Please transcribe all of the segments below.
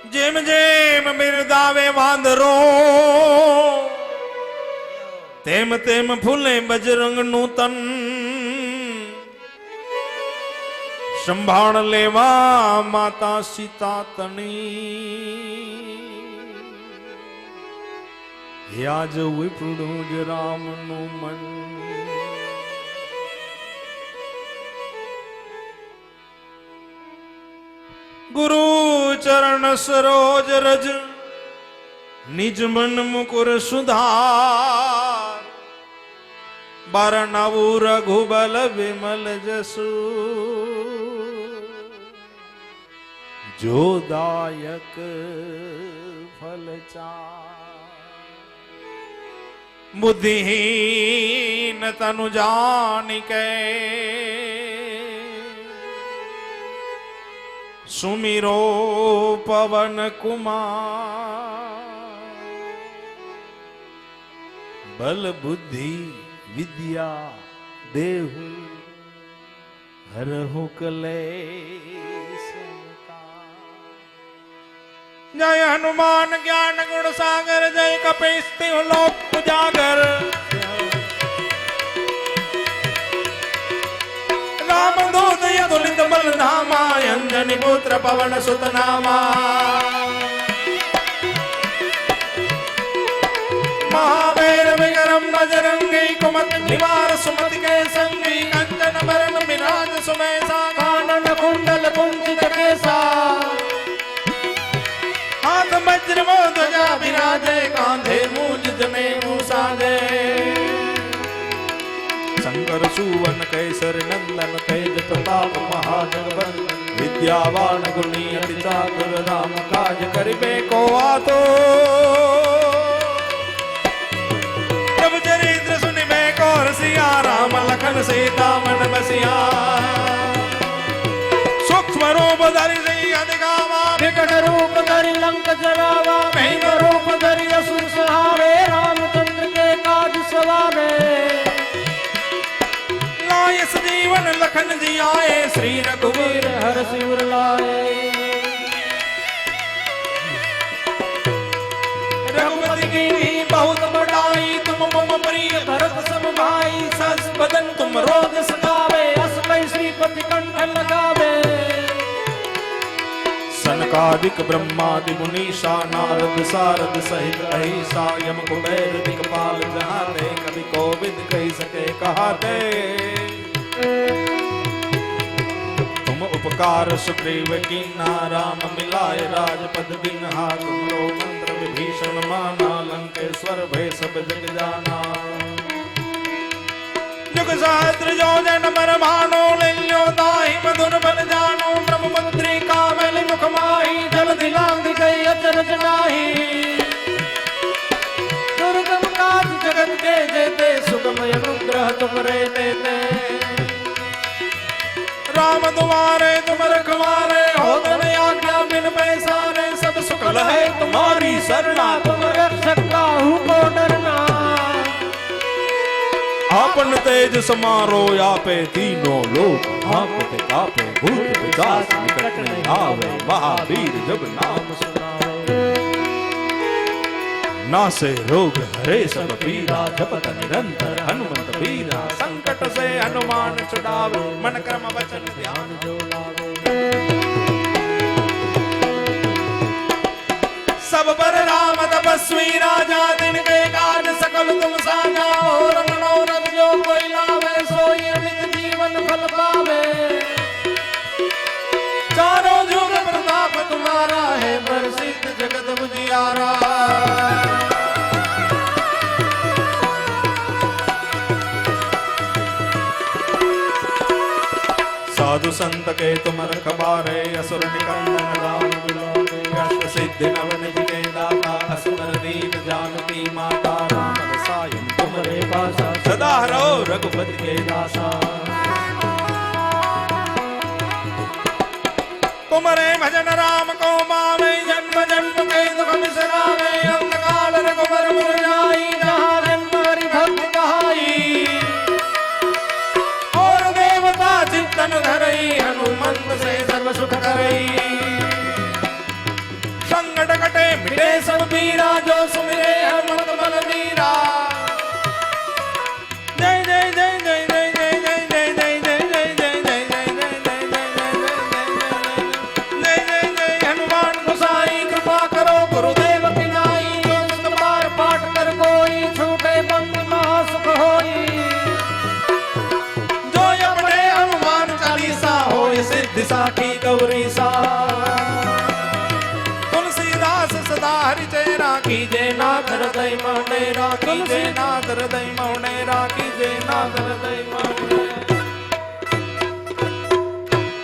જેમ જેમ બિરદાવે વાંદરો તેમ તેમ ફૂલે બજરંગનું તન સંભાળ લેવા માતા સીતા તણી યાજ વિપુડું જ રામનું મન गुरु चरण सरोज रज निज मन मुकुर सुधार बारनावु रघुबल विमल जसु जो दायक फलचार बुद्धिहीन तनु जानिके सुमिरो पवन कुमार बल बुद्धि विद्या देहु हरहु क्लेश जय हनुमान ज्ञान गुण सागर जय कपीस लोक उजागर राम दूत यदुलित बल धामा अंजनी पुत्र पवन सुत नामा महावीर विक्रम बजरंगी कुमति निवार सुमति के संगी कंचन बरन विराज सुमेसा कानन कुंडल कुंचित केसा हाथ वज्र ध्वजा विराजे कांधे मूज जनेऊ साजे शंकर सुवन कैसर नंदन तेज प्रताप महाजगवंदन विद्यावान गुणी अति चातुर राम काज करिबे को आतो प्रभु चरित्र सुनिबे को रसिया राम लखन सीता मन बसिया सूक्ष्म रूप धरि सिंह दिखावा विकट रूप धरि लंक जरावा भीम रूप धरि असुर संहारे रामचंद्र के काज सवारे लाए सजीवन लखन जी आए श्री रघुवीर हर सिर लाए रघुपति की बहुत बड़ाई तुम मम प्रिय भरत सम भाई सस बदन तुम रोज सगावे अस कई श्रीपति कंठ लगावे सनकादिक ब्रह्मादि मुनीषा नारद सारद सहित अहिसा यम कुबेर दिक्पाल जहाते कवि कोविद कही सके कहाते तुम उपकार सुग्रीव कीना राम मिलाए राजपद बिन्हा तुमरो मंत्र विभीषण माना लंकेश्वर भय सब जग जाना जुग सहस्त्र जो जन मर भानो लियो ताहि मधुर बल जानो ब्रह्म मंत्री कामल मुख माही जल दिलांग गई अचरज नाही दुर्गम काज जगत के जेते सुगमय अनुग्रह तुमरे देते राम तुम्हारे तुम रखवारे हो धन आज्ञा बिन पैसारे सब सुख लहे तुम्हारी शरणा तुम रक्षक काहू को डरना आपन तेज समारो यापे तीनों लोक आपते कापे भूत पिशाच निकट नहीं आवे महावीर जब नाम सुनावे नासे रोग हरे सब पीरा जपत निरंतर हनुमंत वीरा संकट से हनुमान छुड़ावे मन कर्म वचन ध्यान जो लावे सब पर राम तपस्वी राजा दिन के काज सकल तुम साजा और मनोरथ जो कोई लावे सोई अमित जीवन फल पावे चारों जुग प्रताप तुम्हारा है प्रसिद्ध जगत उजियारा साधु संत के तुम रखवारे असुर निकंदन राम बुलावे अष्ट सिद्धि नव निधि के दाता असुर दीन जानकी माता राम रसायन तुम्हारे पासा सदा रहो रघुपति के दासा तुम्हारे भजन राम को मावे जन्म जन्म के दुख बिसरावे अंतकाल रघुबर मुर जाई जहाँ जन्म हरि भक्त कहाई और देवता चित्तन धरई हनुमंत से सर्व सुख करई फिरे सब वीरा जो सुमिरे हनुमत बलवीरा। जय जय जय जय जय जय जय जय जय जय जय जय जय जय जय जय जय हनुमान गोसाई कृपा करो गुरुदेव की नाई। जो जिस बार पाठ कर कोई छूटे बंद महासुख होई। जो अपने हनुमान चालीसा हो सिद्धि साखी गौरी सा। तुलसीदास सदा हरिचय राखी जय नाथ हृदय मौने राखी जय नाथ हृदय मौने राखी जय नाथ हृदय मौने।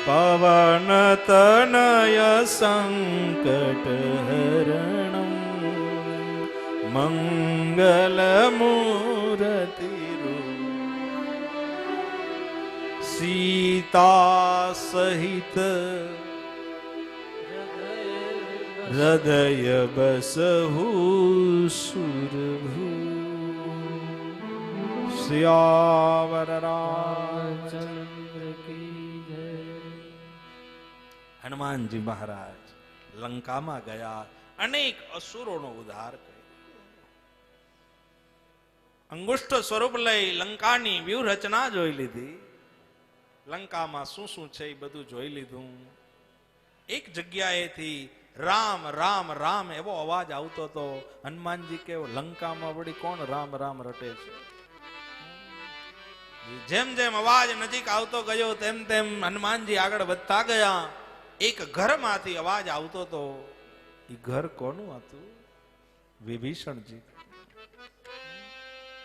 पवन तनय संकट हरणं मंगल मूर्ति सीता सहित हृदय बसहु सुरभु। सियावर रामचंद्र की जय। हनुमान जी महाराज लंकाમાં ગયા, અનેક અસુરોનો ઉદ્ધાર કર્યો. અંગુષ્ઠ સ્વરૂપ લઈ લંકાની વ્યૂહરચના જોઈ લીધી. લંકામાં શું શું છે એ બધું જોઈ લીધું. એક જગ્યાએથી રામ રામ રામ એવો અવાજ આવતો હતો. હનુમાનજી કેવો લંકામાં વળી કોણ રામ રામ રટે છે. જેમ જેમ અવાજ નજીક આવતો ગયો તેમ તેમ હનુમાનજી આગળ વધતા ગયા. એક ઘરમાંથી અવાજ આવતો હતો. એ ઘર કોનું હતું? વિભીષણજી.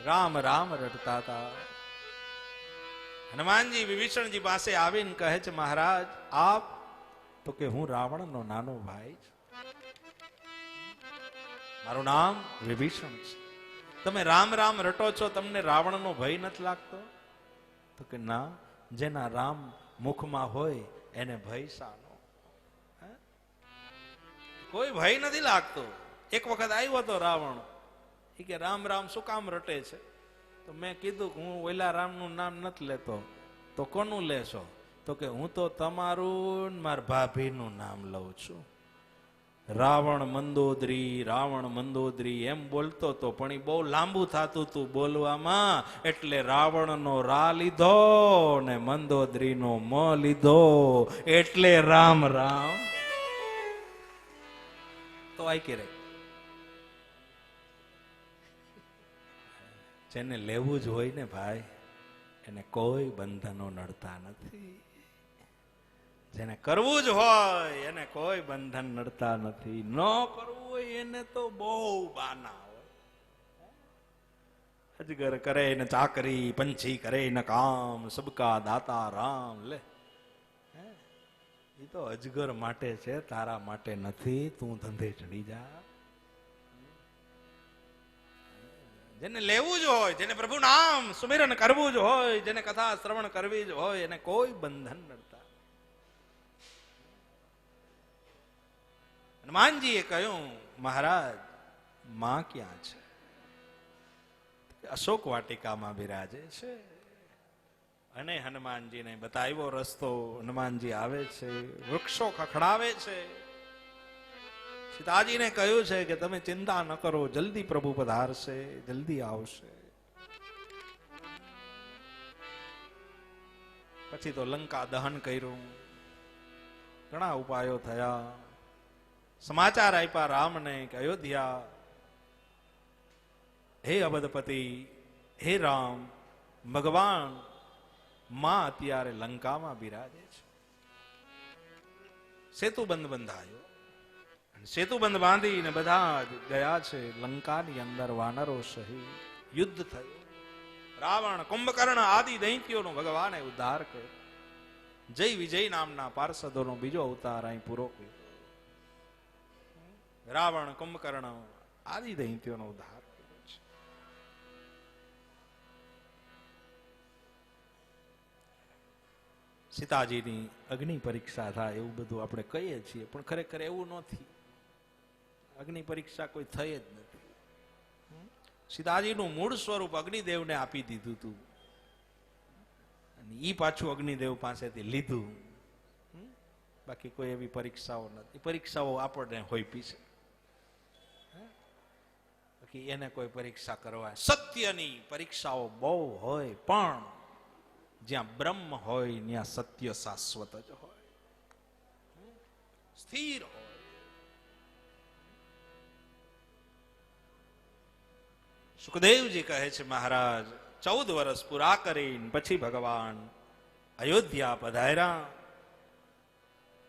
રામ રામ રટતા હતા. હનુમાનજી વિભીષણજી પાસે આવીને કહે છે, મહારાજ આપ? તો કે હું રાવણનો નાનો ભાઈ છું. મારું નામ વિભીષણ છે. તમે રામ રામ રટો છો, તમને રાવણનો ભય નથી લાગતો? તો કે ના, જેના રામ મુખમાં હોય એને ભય શાનો? કોઈ ભય નથી લાગતો. એક વખત આવ્યો હતો રાવણ. એ કે રામ રામ શું કામ રટે છે? તો મેં કીધું કે હું ઓલા રામનું નામ નથી લેતો. તો કોનું લેશો? તો કે હું તો તમારું મારા ભાભીનું નામ લઉં છું. રાવણ મંદોદરી એમ બોલતો તો, પણ એ બહુ લાંબુ થતું હતું બોલવામાં. એટલે રાવણનો રા લીધો ને મંદોદરીનો મ લીધો, એટલે રામ રામ. તો આઈ કે જેને લેવું જ હોય ને ભાઈ, એને કોઈ બંધનો નડતા નથી. જેને કરવું જ હોય એને કોઈ બંધન નડતા નથી. ન કરવું હોય એને તો બહુ બાના હોય. અજગર કરે ને ચાકરી, પંછી કરે ને કામ, સબકા દાતા રામ. લે, એ તો અજગર માટે છે, તારા માટે નથી. તું ધંધે ચડી જા. જેને લેવું જ હોય, જેને પ્રભુ નામ સુમિરન કરવું જ હોય, જેને કથા શ્રવણ કરવી જ હોય, એને કોઈ બંધન નડતા. હનુમાનજીએ કહ્યું, મહારાજ માં ક્યાં છે? અશોક વાટિકામાં બિરાજે છે. અને હનુમાનજીને બતાવ્યો રસ્તો. હનુમાનજી આવે છે, વૃક્ષો ખખડાવે છે. સીતાજીને કહ્યું છે કે તમે ચિંતા ન કરો, જલ્દી પ્રભુ પધારશે, જલ્દી આવશે. પછી તો લંકા દહન કર્યું. ઘણા ઉપાયો થયા. સમાચાર આપ્યા રામને કે અયોધ્યા, હે અવધપતિ, હે રામ, ભગવાન માં અત્યારે લંકામાં બિરાજે છે. સેતુબંધ બંધાયો. સેતુબંધ બાંધીને બધા જ ગયા છે. લંકાની અંદર વાનરો સહિત યુદ્ધ થયું. રાવણ, કુંભકર્ણ આદિ દૈત્યોનો ભગવાને ઉદ્ધાર કર્યો. જય વિજય નામના પાર્ષદોનો બીજો અવતાર અહીં પૂરો કર્યો. રાવણ, કુંભકર્ણ આદિ દૈત્યોનો ઉદ્ધાર કર્યો છે. સીતાજીની અગ્નિ પરીક્ષા થાય એવું બધું આપણે કહીએ છીએ, પણ ખરેખર એવું નથી. અગ્નિ પરીક્ષા કોઈ થઈ જ નથી. સીતાજીનું મૂળ સ્વરૂપ અગ્નિદેવને આપી દીધું હતું, અને ઈ પાછું અગ્નિદેવ પાસેથી લીધું. બાકી કોઈ એવી પરીક્ષાઓ નથી. પરીક્ષાઓ આપણને હોઈપી છે. બાકી એને કોઈ પરીક્ષા કરવા, સત્યની પરીક્ષાઓ બહુ હોય, પણ જ્યાં બ્રહ્મ હોય ત્યાં સત્ય શાશ્વત જ હોય, સ્થિર હોય. સુખદેવજી કહે છે, મહારાજ 14 વર્ષ પૂરા કરીને પછી ભગવાન અયોધ્યા પધાર્યા.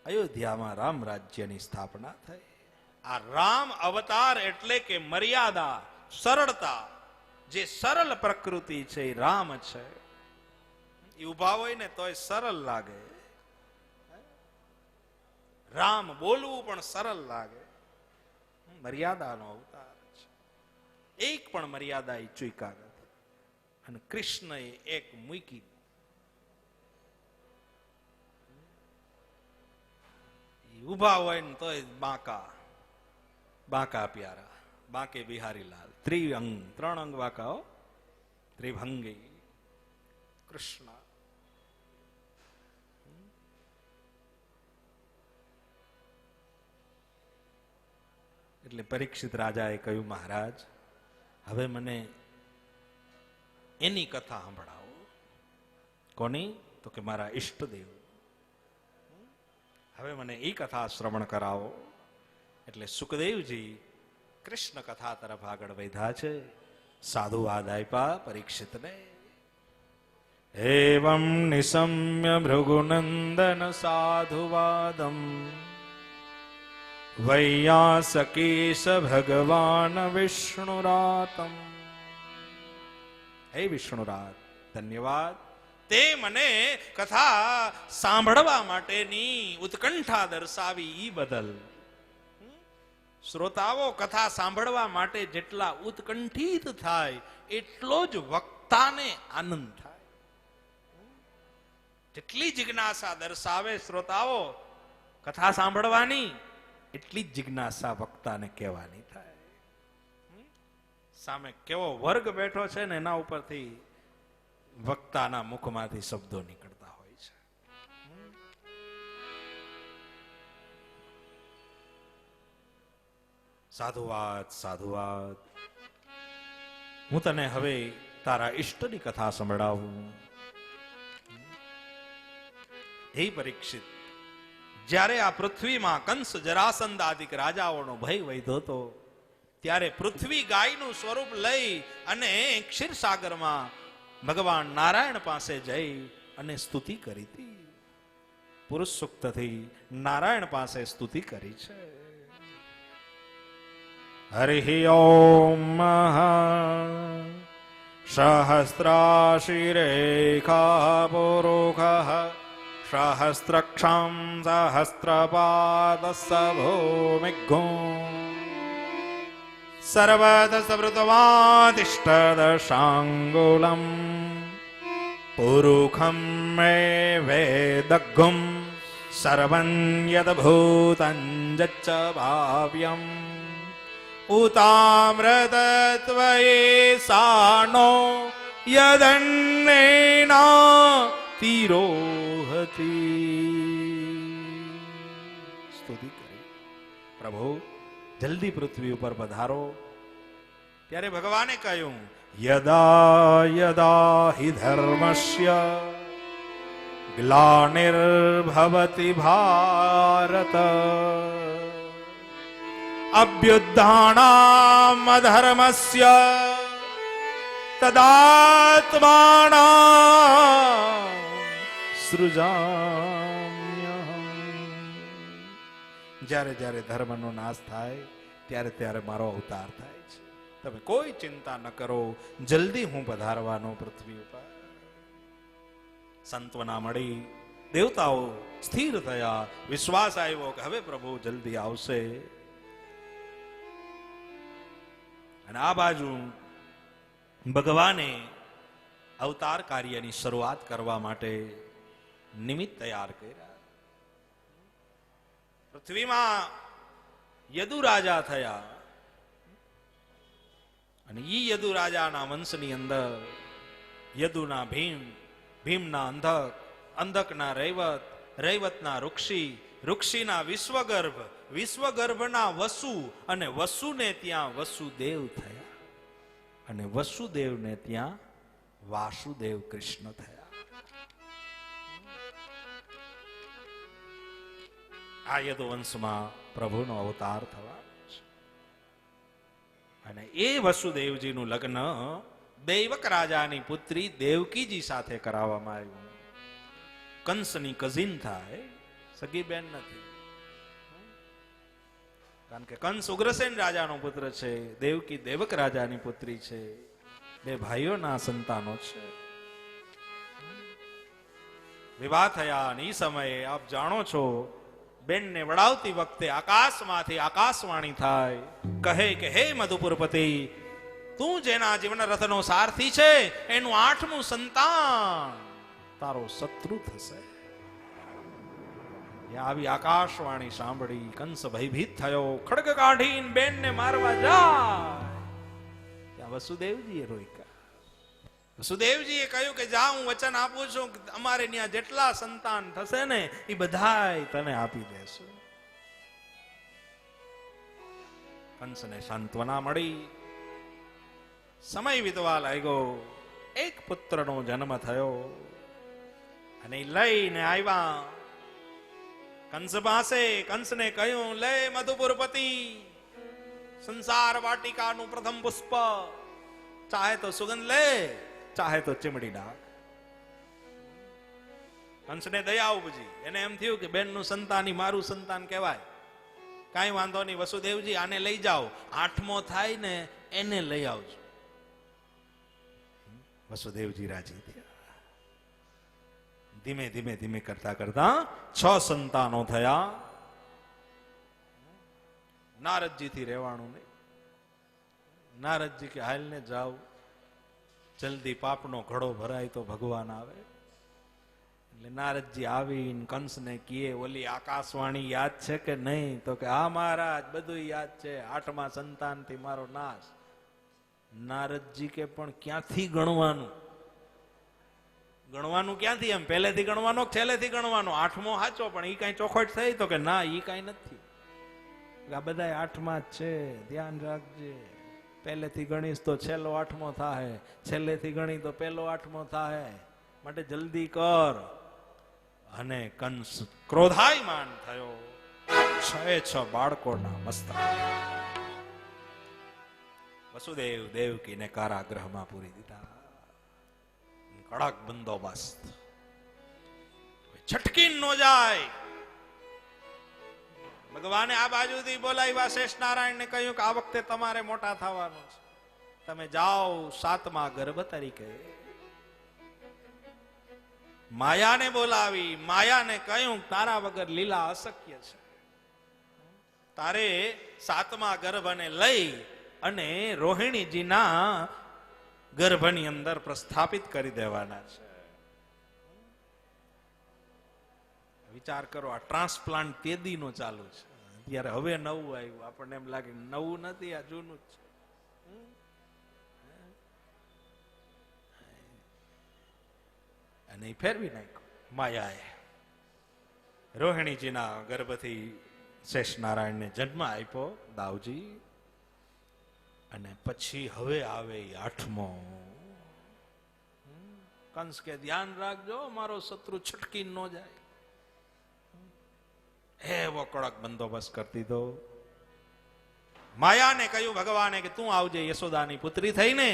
અયોધ્યામાં રામ રાજ્યની સ્થાપના થઈ. આ રામ અવતાર એટલે કે મર્યાદા, સરળતા, જે સરળ પ્રકૃતિ છે એ રામ છે. એ ઉભા હોય ને તોય સરળ લાગે. રામ બોલવું પણ સરળ લાગે. મર્યાદાનો અવતાર છે. એક પણ મર્યાદા એ ચૂક્યા નથી. અને કૃષ્ણએ એક મૂકી. ઉભા હોય ને તોય બાંકા, બાંકા પ્યારા, બાંકે બિહારીલાલ, ત્રિઅંગ, 3 અંગ બાંકા, ત્રિભંગી કૃષ્ણ. એટલે પરીક્ષિત રાજાએ કહ્યું, મહારાજ હવે મને એની કથા સંભળાવો. કોની? તો કે મારા ઈષ્ટદેવ. હવે મને એ કથા શ્રવણ કરાવો. એટલે સુખદેવજી કૃષ્ણ કથા તરફ આગળ વધ્યા છે. સાધુવાદ આપ્યા પરીક્ષિતને. એવં નિશમ્ય ભૃગુનંદન સાધુવાદમ વૈયાસકીશ ભગવાન વિષ્ણુરાતમ. હે વિષ્ણુરાત, ધન્યવાદ. તે મને કથા સાંભળવા માટેની ઉત્કંઠા દર્શાવી ઈ બદલ. શ્રોતાઓ કથા સાંભળવા માટે જેટલા ઉત્કંઠિત થાય એટલો જ વક્તાને આનંદ થાય. જેટલી જિજ્ઞાસા દર્શાવે શ્રોતાઓ કથા સાંભળવાની, એટલી જ જિજ્ઞાસા વક્તાને કહેવાની થાય. સામે કેવો વર્ગ બેઠો છે ને એના ઉપરથી વક્તાના મુખમાંથી શબ્દો નીકળતા હોય છે. સાધુવાદ, સાધુવાદ. હું તને હવે તારા ઈષ્ટની કથા સંભળાવું. હે પરીક્ષિત, જ્યારે આ પૃથ્વીમાં કંસ, જરાસંધ આદિક રાજાઓનો ભય વધ્યો હતો, ત્યારે પૃથ્વી ગાયનું સ્વરૂપ લઈ અને ક્ષીરસાગરમાં ભગવાન નારાયણ પાસે જઈ અને સ્તુતિ કરી હતી. પુરુષ સૂક્તથી નારાયણ પાસે સ્તુતિ કરી છે. હરિ ઓમ સહસ્રાશિરેખા પુરુષ સહસ્રક્ષમ સહસ્રપાદ ભૂમિગો સર્વદસવૃતવાતિષ્ઠદશાંગુલમ પુરુષમ મે વેદગુમ સર્વં યદભૂतं જચ્ચ ભાવ્યમ ઉતામ્રતત્વયે સાનો યદન્નેના તિરોહતી. સ્તુતિ કરી, પ્રભુ જલ્દી પૃથ્વી ઉપર પધારો. ત્યારે ભગવાને કહ્યું, યદા યદા હિ ધર્મસ્ય ગ્લાનિર્ભવતિ ભારત અભ્યુત્થાનામ અધર્મસ્ય તદાત્માનાં સૃજામ્યહં. જ્યારે જ્યારે ધર્મનો નાશ થાય ત્યારે ત્યારે મારો અવતાર થાય છે. તમે કોઈ ચિંતા ન કરો, જલ્દી હું પધારવાનો પૃથ્વી ઉપર. સંતવના મળી, દેવતાઓ સ્થિર થયા, વિશ્વાસ આવ્યો કે હવે પ્રભુ જલ્દી આવશે. અને આ બાજુ ભગવાને અવતાર કાર્યની શરૂઆત કરવા માટે નિમિત્ત તૈયાર કર્યા. પૃથ્વીમાં યદુ રાજા થયા અને ઈ યદુ રાજાના વંશની અંદર યદુના ભીમ, ભીમના અંધક, અંધકના રૈવત, રૈવતના ઋક્ષિ, ઋક્ષિના વિશ્વગર્ભ, વિશ્વગર્ભના વસુ અને વસુને ત્યાં વસુદેવ થયા. અને વસુદેવને ત્યાં વાસુદેવ કૃષ્ણ થયા. આ યદુવંશમાં પ્રભુનો અવતાર થવા છે. અને એ વસુદેવજીનું લગ્ન દૈવક રાજાની પુત્રી દેવકીજી સાથે કરાવવામાં આવ્યું. કંસની કઝિન થાય, સગી બેન નથી. કારણ કે કંસ ઉગ્રસેન રાજાનો પુત્ર છે, દેવકી દેવક રાજાની પુત્રી છે. બે ભાઈઓના સંતાનો છે. વિવાહ થયા અને એ સમયે આપ જાણો છો, બેનને વડાવતી વખતે આકાશમાંથી આકાશવાણી થાય, કહે કે હે મધુપુરપતિ, તું જેના જીવન રથનો સારથી છે, એનું 8મું સંતાન તારો શત્રુ થશે. આવી આકાશવાણી સાંભળી કંસ ભયભીત થયો. ખડગ કાઢીને બેનને મારવા જાય ત્યાં વસુદેવજીએ રોક્યા. વસુદેવજીએ કહ્યું કે જા, હું વચન આપું છું કે અમારે ત્યાં જેટલા સંતાન થશે ને એ બધાય તને આપી દેશું. કંસને સાંત્વના મળી. સમય વીતવા લાગ્યો. એક પુત્રનો જન્મ થયો અને લઈને આવ્યા કંસ પાસે. કંસને કહ્યું, લે મધુપુરપતિ, સંસાર વાટિકાનું પ્રથમ પુષ્પ, ચાહે તો સુગંધ લે, ચાહે તો ચીમડી નાખ. કંસને દયા ઉપજી. એને એમ થયું કે બેનનું સંતાન મારું સંતાન કહેવાય. કાંઈ વાંધો નહીં વસુદેવજી, આને લઈ જાઓ, 8મો થાય ને એને લઈ આવજો. વસુદેવજી રાજી થયા. ધીમે ધીમે ધીમે કરતા કરતા 6 સંતાનો થયા. નારદજી થી રહેવાનું નહીં. નારદજી કે હાલ ને જાઓ, જલ્દી પાપનો ઘડો ભરાય તો ભગવાન આવે. એટલે નારદજી આવીને કંસને કહે, ઓલી આકાશવાણી યાદ છે કે નહીં? તો કે હા મહારાજ, બધું યાદ છે. 8મા સંતાનથી મારો નાશ. નારદજી કે પણ ક્યાંથી ગણવાનું? ગણવાનું ક્યાંથી? એમ પહેલેથી ગણવાનો છેલ્લેથી ગણવાનો? 8મો સાચો, પણ એ કઈ ચોખવટ થઈ? તો કે ના, એ કઈ નથી. આ બધા 8મા જ છે, ધ્યાન રાખજે. પહેલેથી ગણીશ તો છેલ્લો 8મો થાય, છેલ્લેથી ગણી તો પહેલો 8મો થાય, માટે જલ્દી કર. અને કંસ ક્રોધાયમાન થયો. 6 બાળકોના મસ્તક વસુદેવ દેવકીને કારાગૃહમાં પૂરી દીધા. કડક બંદોબસ્ત, છટકી ન જાય. ભગવાને આ બાજુથી બોલાવ્યા શેષ નારાયણને કહ્યું કે આ વખતે તમારે મોટા થવાનું છે, તમે જાઓ 7મા ગર્ભ તરીકે. માયાને બોલાવી. માયાને કહ્યું તારા વગર લીલા અશક્ય છે, તારે 7મા ગર્ભને લઈ અને રોહિણીજીના ગર્ભની અંદર પ્રસ્થાપિત કરી દેવાના છે. વિચાર કરો, આ ટ્રાન્સપ્લાન્ટ તેદીનો ચાલુ છે. ત્યારે હવે નવું આવ્યું, આપણને એમ લાગે નવું નથી, આ જૂનું જ છે. અને ફેરવી નાખ્યું માયાએ. રોહિણીજીના ગર્ભથી શેષ નારાયણને જન્મ આપ્યો દાવજી. અને પછી હવે આવે 8મો. કંસ કે ધ્યાન રાખજો, મારો શત્રુ છટકી ન જાય. એવો કડક બંદોબસ્ત કરી દીધો. માયાને કહ્યું ભગવાને કે તું આવજે યશોદાની પુત્રી થઈને,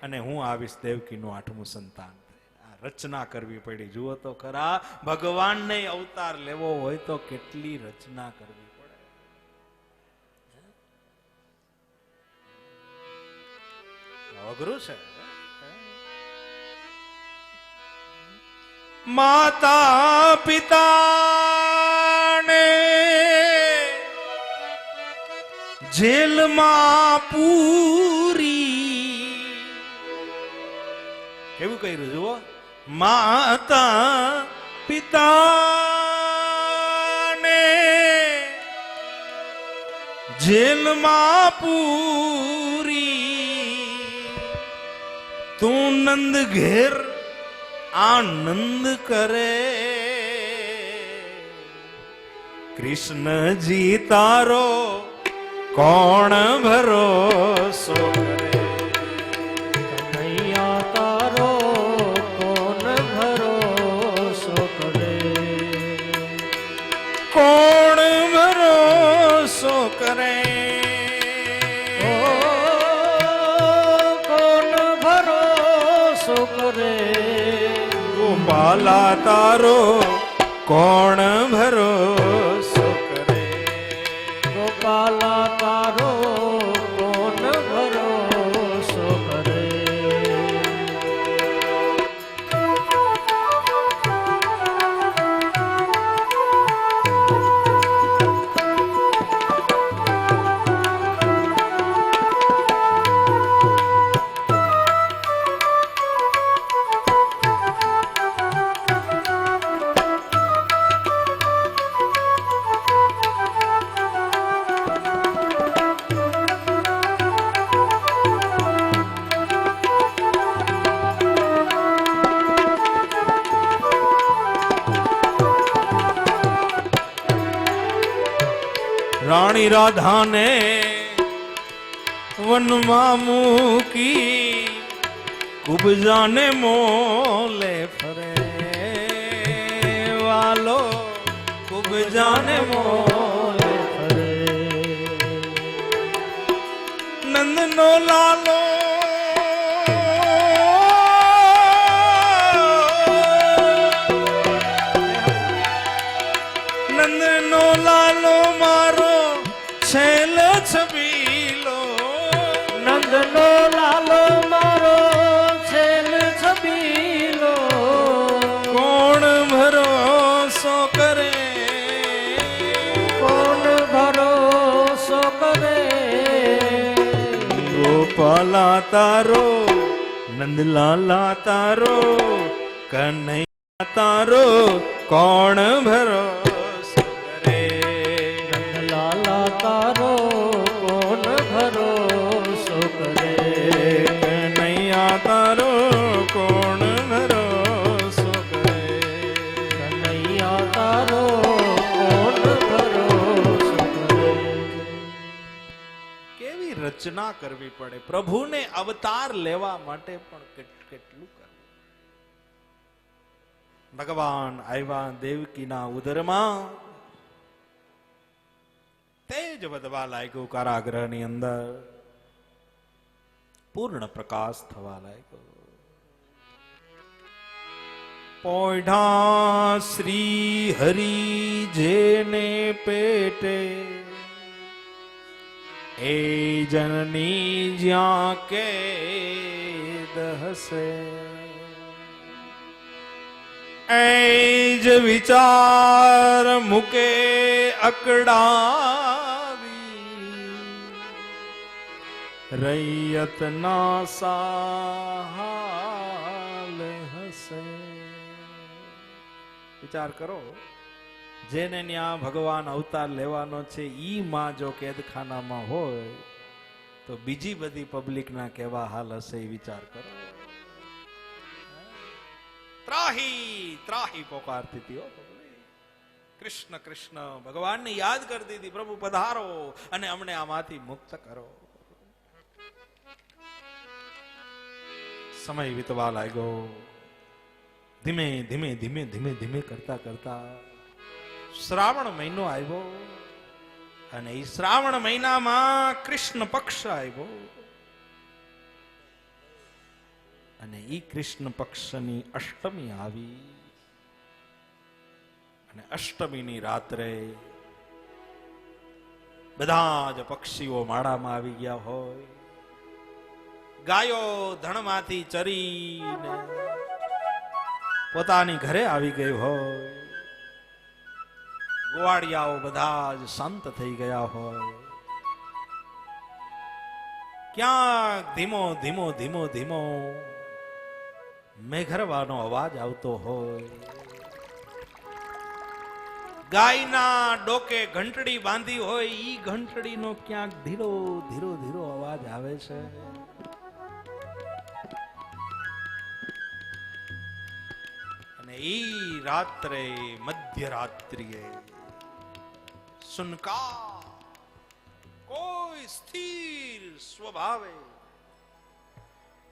અને હું આવીશ દેવકીનું 8મું સંતાન. આ રચના કરવી પડી. જુઓ તો ખરા, ભગવાનને અવતાર લેવો હોય તો કેટલી રચના કરવી પડે. અઘરું છે. માતા પિતાને જેલમાં પૂરી. કેવું કર્યું જુઓ. માતા પિતાને જેલમાં પૂરી, તું નંદ ઘેર આનંદ કરે. કૃષ્ણજી તારો કોણ ભરોસો કરે. કરે કોણ ભરોસો કરે ગોપાલા તારો કોણ ભરોસો કરે ગોપાલા તારો કોણ ભરોસો કરે રાણી રાધાને વનમાં મૂકી કુબજાને મોલે ફરે વાલો કુબજાને મોલે ફરે નંદનો લાલો નંદનો લાલો મારો છેલ છબીલો નંદનો લાલો મારો છેલ છબીલો કોણ ભરોસો કરે કોણ ભરોસો કરે ગોપાલા તારો નંદલાલા તારો કનૈયા તારો કોણ ભરોસો કરે લાલા તારો કોણ ભરોસો કરે કનૈયા તારો કોણ ભરોસો કરે કનૈયા તારો કોણ ભરોસો કરે કેવી રચના કરવી પડે પ્રભુને અવતાર લેવા માટે પણ કેટલું કરવું ભગવાન આવ્યા દેવકીના ઉદરમાં તેજ વધવા લાગ્યું કારાગૃહની અંદર પૂર્ણ પ્રકાશ થવા લાગ્યો પોઢા શ્રી હરિ જેને પેટે એ જનની જ્યાં કે દહસે એ જ વિચાર મૂકે અકડાવી રૈયતના સાહાલ હસે વિચાર કરો જેને ત્યાં ભગવાન અવતાર લેવાનો છે ઈ માં જો કેદખાનામાં હોય તો બીજી બધી પબ્લિકના કેવા હાલ હશે એ વિચાર કરો ત્રાહી ત્રાહી પોકારતી હતી હો કૃષ્ણ કૃષ્ણ ભગવાનને યાદ કરતી હતી પ્રભુ પધારો અને અમને આમાંથી મુક્ત કરો સમય વીતવા લાગ્યો ધીમે ધીમે ધીમે ધીમે ધીમે કરતા કરતા શ્રાવણ મહિનો આવ્યો અને એ શ્રાવણ મહિનામાં કૃષ્ણ પક્ષ આવ્યો અને ઈ કૃષ્ણ પક્ષની અષ્ટમી આવી અને અષ્ટમીની રાત્રે બધા જ પક્ષીઓ માળામાં આવી ગયા હોય ગાયો ધણમાંથી ચરીને પોતાની ઘરે આવી ગઈ હોય ગોવાળિયાઓ બધા જ શાંત થઈ ગયા હોય ક્યાંક ધીમો ધીમો ધીમો ધીમો મેઘરવાનો અવાજ આવતો હોય ગાયના ડોકે ઘંટડી બાંધી હોય ઈ ઘંટડીનો ક્યાંક ધીરો ધીરો ધીરો અવાજ આવે છે અને ઈ રાત્રે મધ્યરાત્રિએ સુનકા કોઈ સ્થિર સ્વભાવે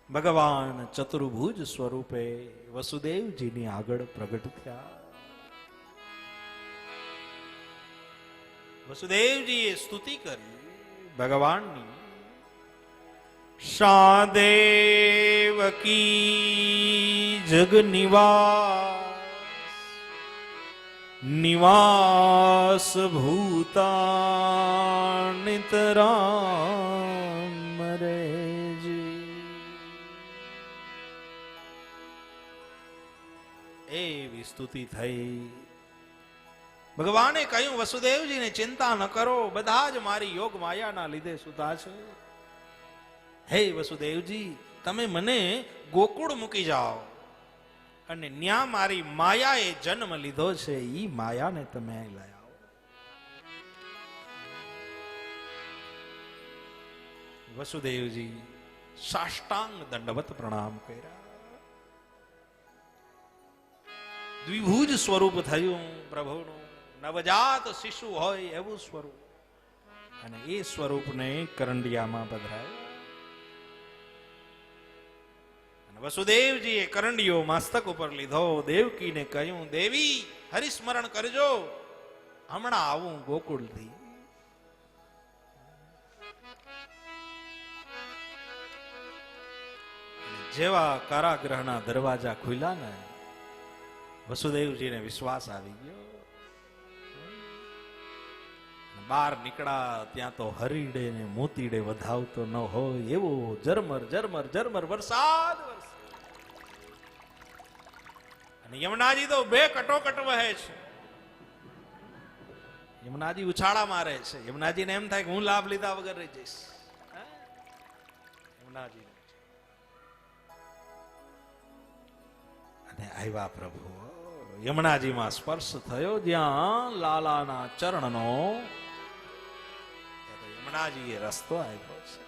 ભગવાન ચતુર્ભુજ સ્વરૂપે વસુદેવજીની આગળ પ્રગટ થયા વસુદેવજીએ સ્તુતિ કરી ભગવાનની. શાદેવ કી જગ નિવાસ ભૂતાનિતરામ રેજી. એવી સ્તુતિ થઈ. ભગવાને કહ્યું વસુદેવજીને ચિંતા ન કરો, બધા જ મારી યોગ માયાના લીધે સુતા છે. હે વસુદેવજી, તમે મને ગોકુળ મૂકી જાઓ અને ન્યા મારી માયાએ જન્મ લીધો છે, ઈ માયાને તમે અહીં લઈ આવો. વસુદેવજી સાષ્ટાંગ દંડવત પ્રણામ કર્યા. દ્વિભુજ સ્વરૂપ થયું પ્રભુનું, નવજાત શિશુ હોય એવું સ્વરૂપ, અને એ સ્વરૂપને કરંડિયામાં પધરાયું. વસુદેવજીએ કરંડિયો મસ્તક ઉપર લીધો. દેવકીને કહ્યું, દેવી હરિસ્મરણ કરજો, હમણાં આવું ગોકુળથી. જેવા કારાગૃહના દરવાજા ખુલ્યા ને, વસુદેવજીને વિશ્વાસ આવી ગયો. બહાર નીકળ્યા ત્યાં તો હરીડે ને મોતીડે વધાવતો ન હોય એવો ઝરમર ઝરમર ઝરમર વરસાદ. અને યમુનાજી તો બે કટોકટ વહે છે. યમુનાજી ઉછાળા મારે છે. યમુનાજીને એમ થાય કે હું લાભ લીધા વગર રહી જઈશ. યમુનાજી અને આવ્યા પ્રભુ. યમુનાજીમાં સ્પર્શ થયો જ્યાં લાલાના ચરણનો, યમુનાજીએ રસ્તો આપ્યો છે.